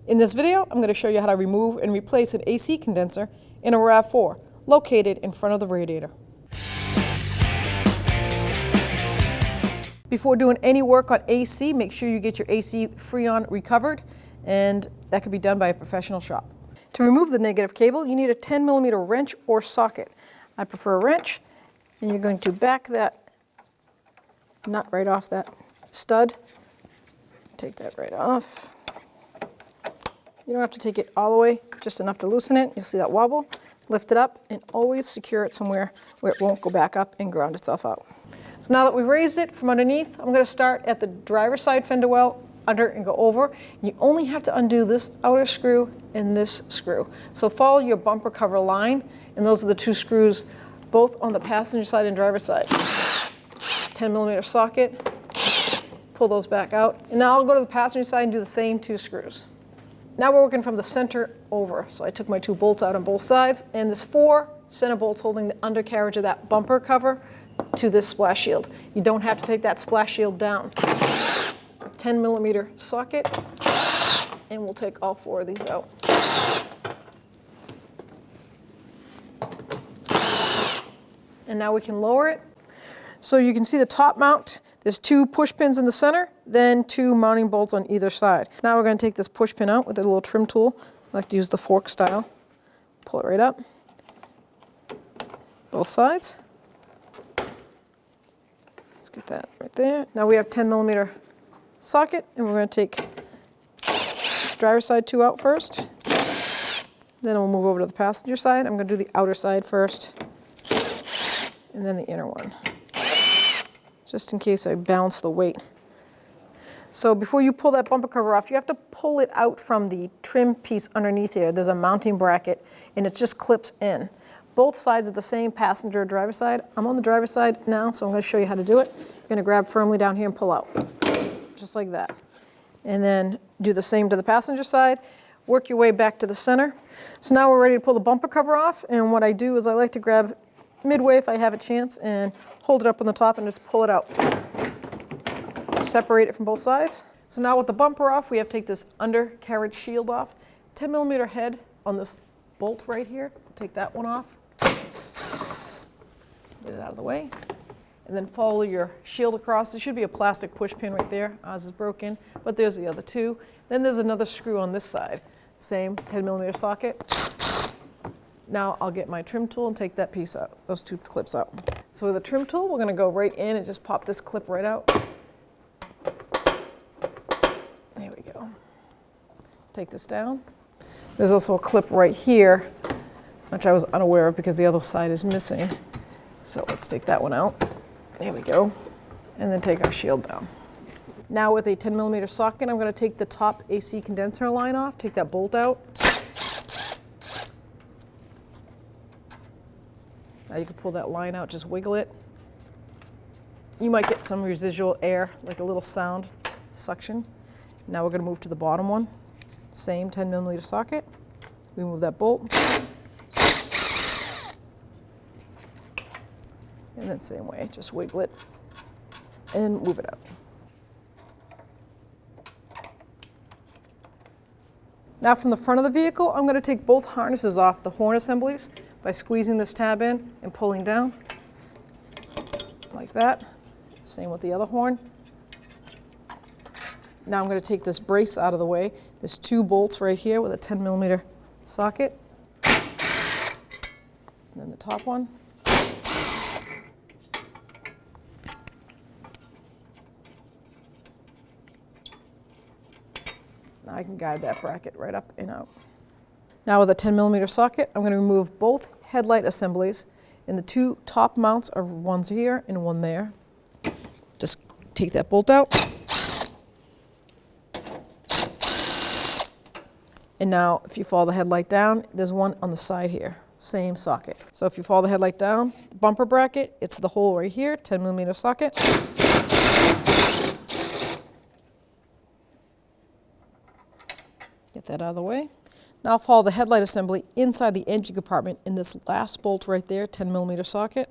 In this video, I'm going to show you how to remove and replace an AC condenser in a RAV4 located in front of the radiator. Before doing any work on AC, make sure you get your AC Freon recovered, and that can be done by a professional shop. To remove the negative cable, you need a 10mm wrench or socket. I prefer a wrench, and you're going to back that nut right off that stud. Take that right off. You don't have to take it all the way, just enough to loosen it. You'll see that wobble. Lift it up and always secure it somewhere where it won't go back up and ground itself out. So now that we've raised it from underneath, I'm going to start at the driver's side fender well, under and go over. You only have to undo this outer screw and this screw. So follow your bumper cover line, and those are the two screws, both on the passenger side and driver's side. 10mm socket, pull those back out. And now I'll go to the passenger side and do the same two screws. Now we're working from the center over. So I took my two bolts out on both sides, and there's 4 center bolts holding the undercarriage of that bumper cover to this splash shield. You don't have to take that splash shield down. 10mm socket, and we'll take all 4 of these out. And now we can lower it. So you can see the top mount. There's 2 push pins in the center, then 2 mounting bolts on either side. Now we're going to take this push pin out with a little trim tool. I like to use the fork style. Pull it right up. Both sides. Let's get that right there. Now we have 10mm socket, and we're going to take driver's side 2 out first. Then we'll move over to the passenger side. I'm going to do the outer side first, and then the inner one, just in case I balance the weight. So before you pull that bumper cover off, you have to pull it out from the trim piece underneath here. There's a mounting bracket, and it just clips in. Both sides are the same, passenger and driver side. I'm on the driver's side now, so I'm going to show you how to do it. You're going to grab firmly down here and pull out, just like that. And then do the same to the passenger side. Work your way back to the center. So now we're ready to pull the bumper cover off, and what I do is I like to grab midway if I have a chance and hold it up on the top and just pull it out. Separate it from both sides. So now with the bumper off, we have to take this undercarriage shield off. 10mm head on this bolt right here. Take that one off. Get it out of the way. And then follow your shield across. There should be a plastic push pin right there. Ours is broken, but there's the other 2. Then there's another screw on this side. Same 10mm socket. Now I'll get my trim tool and take that piece out, those 2 clips out. So with the trim tool, we're going to go right in and just pop this clip right out. There we go. Take this down. There's also a clip right here, which I was unaware of because the other side is missing. So let's take that one out. There we go. And then take our shield down. Now with a 10mm socket, I'm going to take the top AC condenser line off, take that bolt out. Now you can pull that line out, just wiggle it. You might get some residual air, like a little sound, suction. Now we're going to move to the bottom one. Same 10mm socket. Remove that bolt. And then same way, just wiggle it and move it out. Now from the front of the vehicle, I'm going to take both harnesses off the horn assemblies by squeezing this tab in and pulling down, like that. Same with the other horn. Now I'm going to take this brace out of the way. There's 2 bolts right here with a 10mm socket. And then the top one. Now I can guide that bracket right up and out. Now with a 10mm socket, I'm going to remove both headlight assemblies, and the 2 top mounts are one's here and one there. Just take that bolt out. And now if you follow the headlight down, there's one on the side here, same socket. So if you follow the headlight down, the bumper bracket, it's the hole right here, 10mm socket. Get that out of the way. Now I'll follow the headlight assembly inside the engine compartment in this last bolt right there, 10mm socket.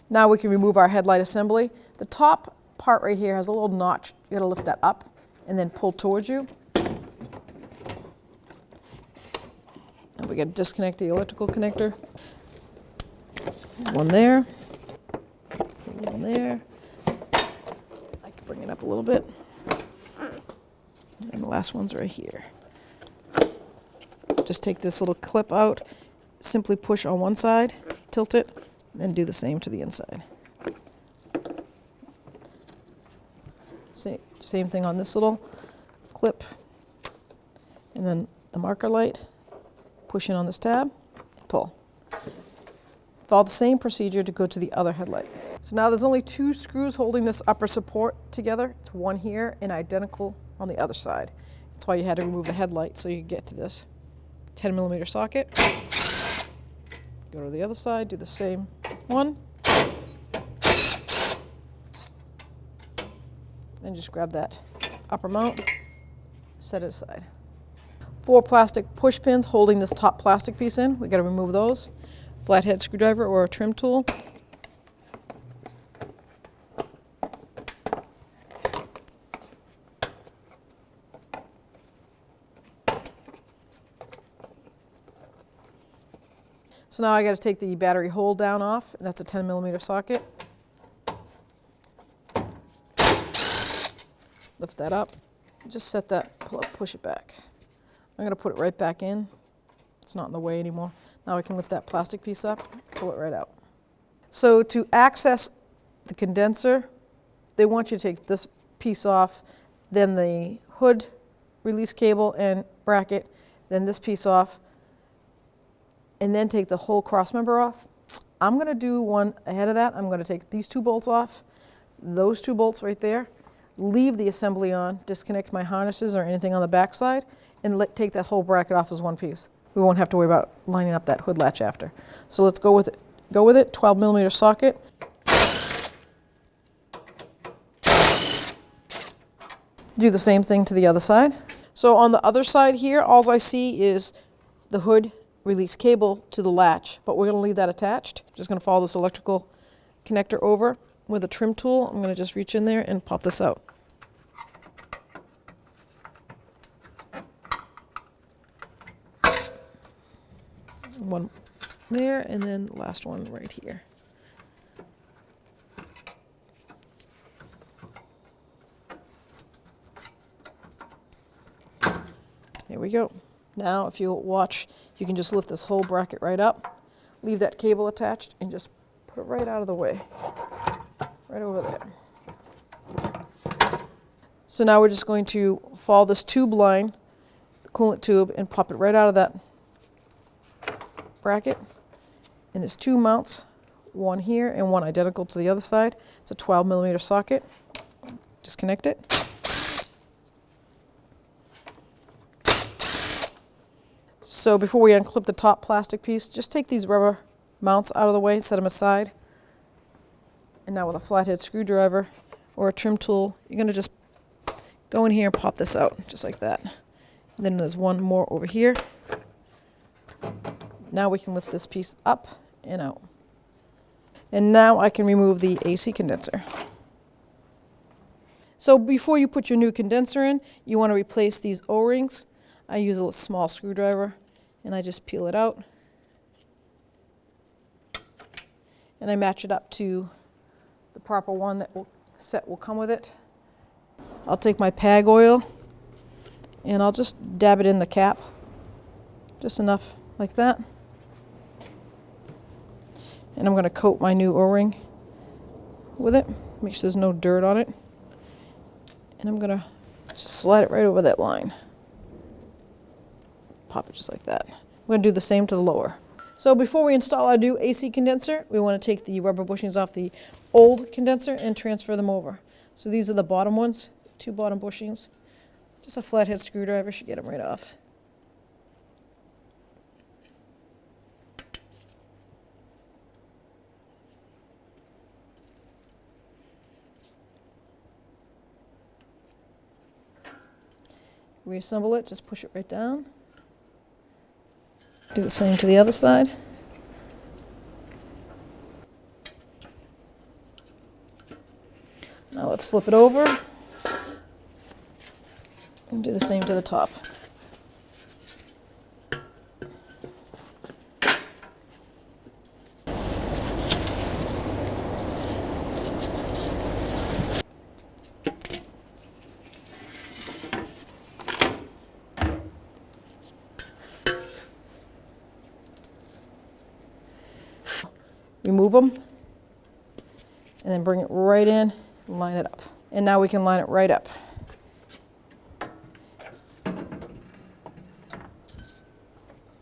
Now we can remove our headlight assembly. The top part right here has a little notch. You gotta lift that up and then pull towards you. Now we got to disconnect the electrical connector. One there. One there. I can bring it up a little bit. And the last one's right here. Just take this little clip out, simply push on one side, tilt it, and then do the same to the inside. Same thing on this little clip. And then the marker light, push in on this tab, pull. Follow the same procedure to go to the other headlight. So now there's only 2 screws holding this upper support together. It's one here and identical on the other side. That's why you had to remove the headlight so you could get to this 10mm socket. Go to the other side, do the same one. Then just grab that upper mount, set it aside. 4 plastic push pins holding this top plastic piece in. We got to remove those. Flathead screwdriver or a trim tool. So now I got to take the battery hold down off, and that's a 10mm socket. Lift that up, just set that, pull up, push it back. I'm going to put it right back in. It's not in the way anymore. Now I can lift that plastic piece up, pull it right out. So to access the condenser, they want you to take this piece off, then the hood release cable and bracket, then this piece off, and then take the whole cross member off. I'm going to do one ahead of that. I'm going to take these 2 bolts off, those 2 bolts right there, leave the assembly on, disconnect my harnesses or anything on the back side, and take that whole bracket off as one piece. We won't have to worry about lining up that hood latch after. So let's go with it. 12mm socket. Do the same thing to the other side. So on the other side here, all I see is the hood release cable to the latch, but we're going to leave that attached. Just going to follow this electrical connector over with a trim tool. I'm going to just reach in there and pop this out. One there, and then the last one right here. There we go. Now if you watch, you can just lift this whole bracket right up, leave that cable attached, and just put it right out of the way. Right over there. So now we're just going to follow this tube line, the coolant tube, and pop it right out of that bracket. And there's 2 mounts, one here and one identical to the other side. It's a 12mm socket. Disconnect it. So before we unclip the top plastic piece, just take these rubber mounts out of the way, set them aside. And now with a flathead screwdriver or a trim tool, you're going to just go in here and pop this out, just like that. And then there's one more over here. Now we can lift this piece up and out. And now I can remove the AC condenser. So before you put your new condenser in, you want to replace these O-rings. I use a small screwdriver, and I just peel it out. And I match it up to the proper one that will come with it. I'll take my PAG oil, and I'll just dab it in the cap, just enough like that. And I'm going to coat my new O-ring with it, make sure there's no dirt on it. And I'm going to just slide it right over that line. Pop it just like that. We're going to do the same to the lower. So before we install our new AC condenser, we want to take the rubber bushings off the old condenser and transfer them over. So these are the bottom ones, 2 bottom bushings. Just a flathead screwdriver should get them right off. Reassemble it, just push it right down. Do the same to the other side. Now let's flip it over. And do the same to the top. Remove them, and then bring it right in and line it up. And now we can line it right up.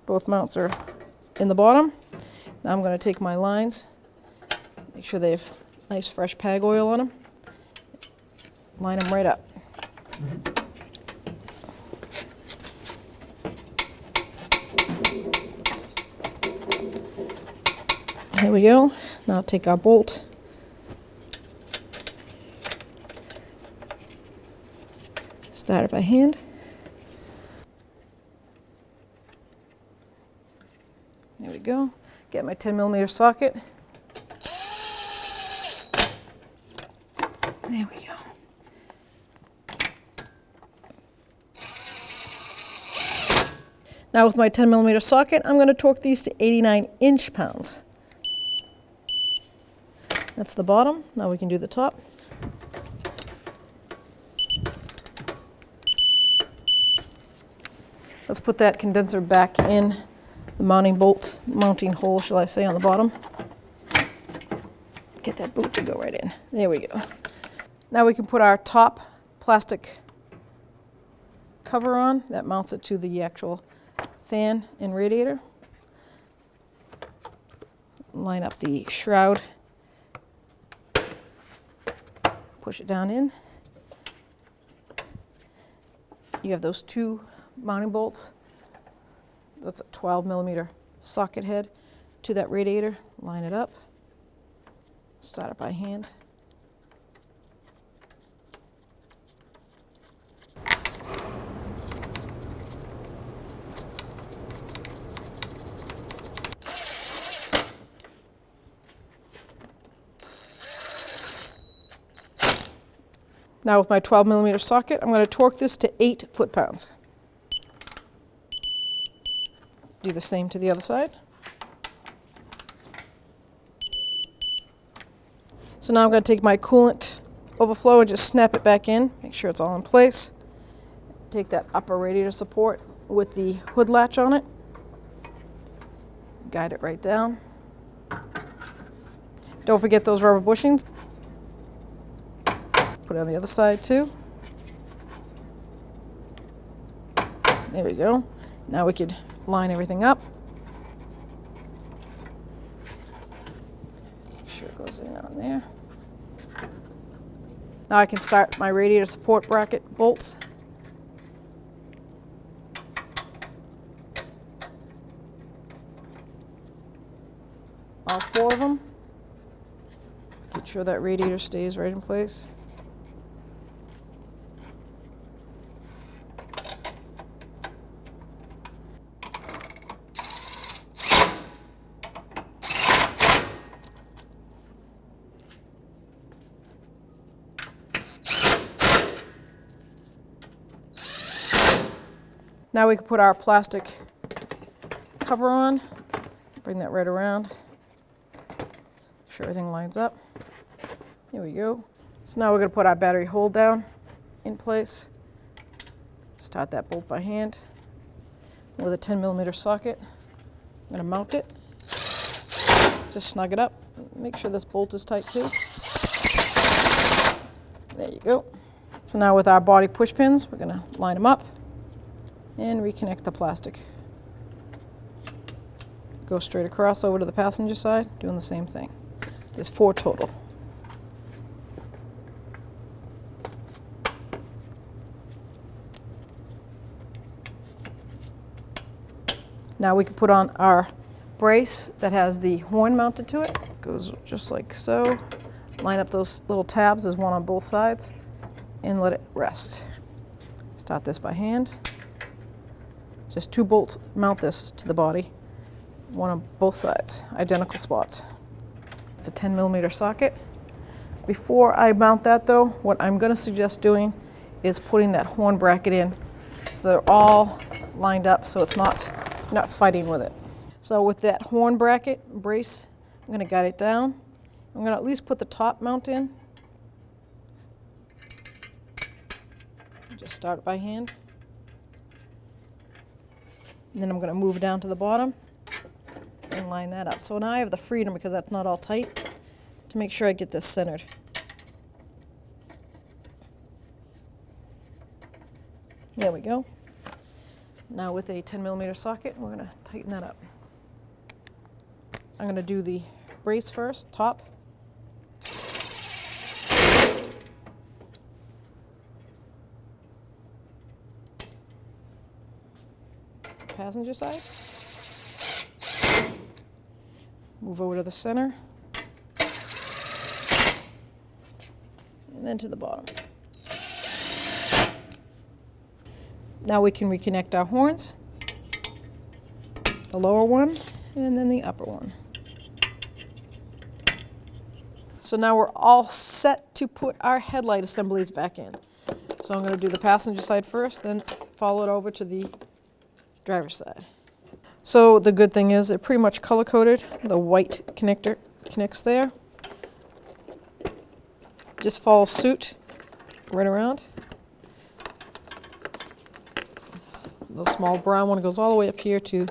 Both mounts are in the bottom. Now I'm going to take my lines, make sure they have nice fresh PAG oil on them, line them right up. There we go. Now take our bolt, start it by hand. There we go. Get my 10mm socket. There we go. Now with my 10mm socket, I'm going to torque these to 89 inch-pounds. That's the bottom. Now we can do the top. Let's put that condenser back in the mounting hole, shall I say, on the bottom. Get that boot to go right in. There we go. Now we can put our top plastic cover on. That mounts it to the actual fan and radiator. Line up the shroud. Push it down in. You have those two mounting bolts. That's a 12mm socket head to that radiator. Line it up. Start it by hand. Now with my 12mm socket, I'm going to torque this to 8 foot-pounds. Do the same to the other side. So now I'm going to take my coolant overflow and just snap it back in, make sure it's all in place. Take that upper radiator support with the hood latch on it, guide it right down. Don't forget those rubber bushings. Put it on the other side too. There we go. Now we could line everything up. Make sure it goes in on there. Now I can start my radiator support bracket bolts. All 4 of them. Make sure that radiator stays right in place. Now we can put our plastic cover on, bring that right around, make sure everything lines up. Here we go. So now we're going to put our battery hold down in place. Start that bolt by hand with a 10mm socket. I'm going to mount it. Just snug it up. Make sure this bolt is tight too. There you go. So now with our body push pins, we're going to line them up and reconnect the plastic. Go straight across over to the passenger side, doing the same thing. There's 4 total. Now we can put on our brace that has the horn mounted to it. Goes just like so. Line up those little tabs, there's one on both sides, and let it rest. Start this by hand. Just 2 bolts mount this to the body, one on both sides, identical spots. It's a 10mm socket. Before I mount that though, what I'm going to suggest doing is putting that horn bracket in so they're all lined up so it's not fighting with it. So with that horn bracket brace, I'm going to guide it down. I'm going to at least put the top mount in. Just start it by hand. And then I'm going to move down to the bottom and line that up. So now I have the freedom, because that's not all tight, to make sure I get this centered. There we go. Now with a 10mm socket, we're going to tighten that up. I'm going to do the brace first, top. Passenger side. Move over to the center. And then to the bottom. Now we can reconnect our horns. The lower one and then the upper one. So now we're all set to put our headlight assemblies back in. So I'm going to do the passenger side first, then follow it over to the driver's side. So the good thing is it pretty much color coded. The white connector connects there. Just follow suit right around. The small brown one goes all the way up here to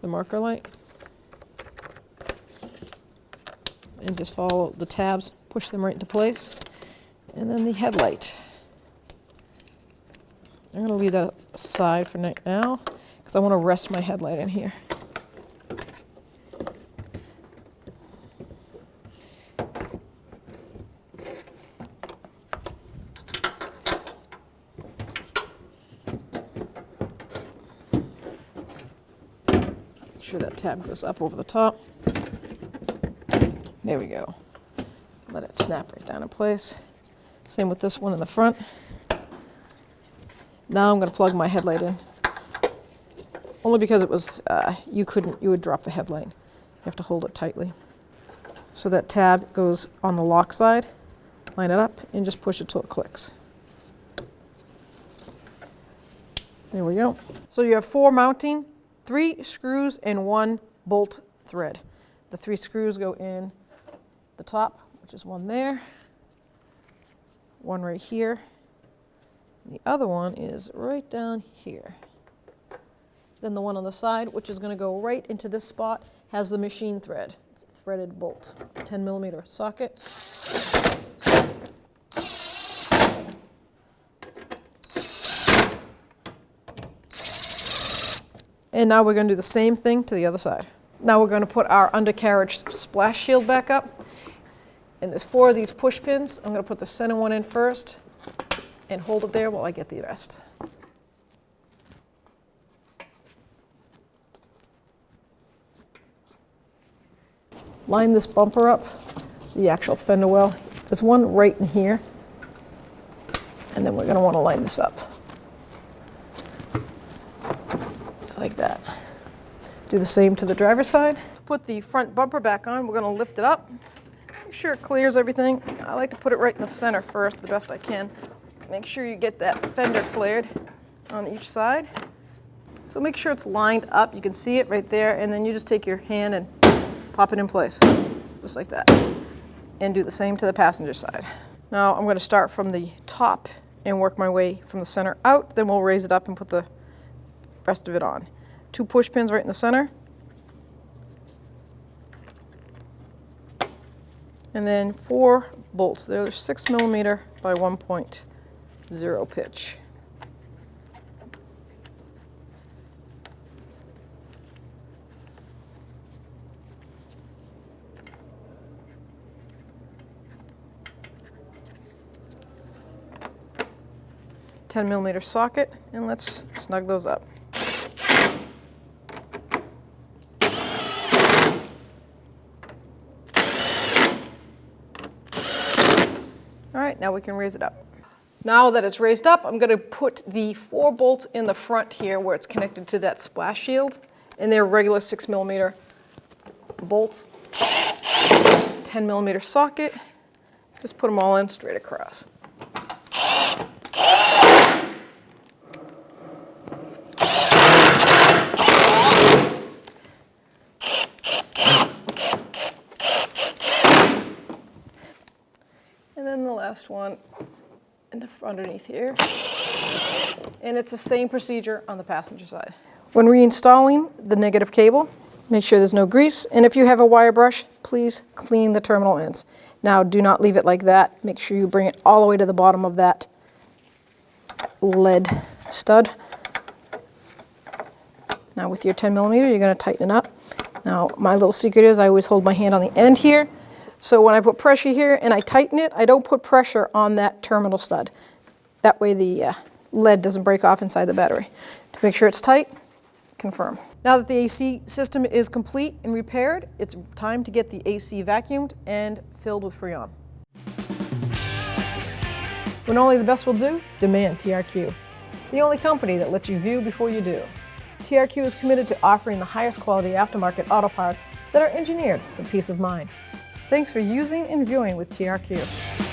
the marker light. And just follow the tabs, push them right into place. And then the headlight. I'm going to leave that aside for now because I want to rest my headlight in here. Make sure that tab goes up over the top. There we go. Let it snap right down in place. Same with this one in the front. Now I'm going to plug my headlight in. Only because it was, you would drop the headlight. You have to hold it tightly. So that tab goes on the lock side. Line it up and just push it till it clicks. There we go. So you have 4 mounting, 3 screws and 1 bolt thread. The 3 screws go in the top, which is one there, one right here. The other one is right down here. Then the one on the side, which is going to go right into this spot, has the machine thread. It's a threaded bolt, 10mm socket. And now we're going to do the same thing to the other side. Now we're going to put our undercarriage splash shield back up. And there's 4 of these push pins. I'm going to put the center one in first and hold it there while I get the rest. Line this bumper up, the actual fender well. There's one right in here. And then we're going to want to line this up. Just like that. Do the same to the driver's side. Put the front bumper back on. We're going to lift it up. Make sure it clears everything. I like to put it right in the center first, the best I can. Make sure you get that fender flared on each side. So make sure it's lined up. You can see it right there, and then you just take your hand and pop it in place, just like that. And do the same to the passenger side. Now I'm going to start from the top and work my way from the center out, then we'll raise it up and put the rest of it on. 2 push pins right in the center. And then 4 bolts. They're 6mm by 1.0 pitch. $10mm socket, and let's snug those up. All right, now we can raise it up. Now that it's raised up, I'm going to put the 4 bolts in the front here where it's connected to that splash shield, and they're regular 6mm bolts. 10mm socket. Just put them all in straight across. last one underneath here. And it's the same procedure on the passenger side. When reinstalling the negative cable, make sure there's no grease, and if you have a wire brush, please clean the terminal ends. Now, do not leave it like that. Make sure you bring it all the way to the bottom of that lead stud. Now, with your 10 millimeter, you're going to tighten it up. Now, my little secret is I always hold my hand on the end here. So when I put pressure here and I tighten it, I don't put pressure on that terminal stud. That way the lead doesn't break off inside the battery. To make sure it's tight, confirm. Now that the AC system is complete and repaired, it's time to get the AC vacuumed and filled with Freon. When only the best will do, demand TRQ. The only company that lets you view before you do. TRQ is committed to offering the highest quality aftermarket auto parts that are engineered for peace of mind. Thanks for using and viewing with TRQ.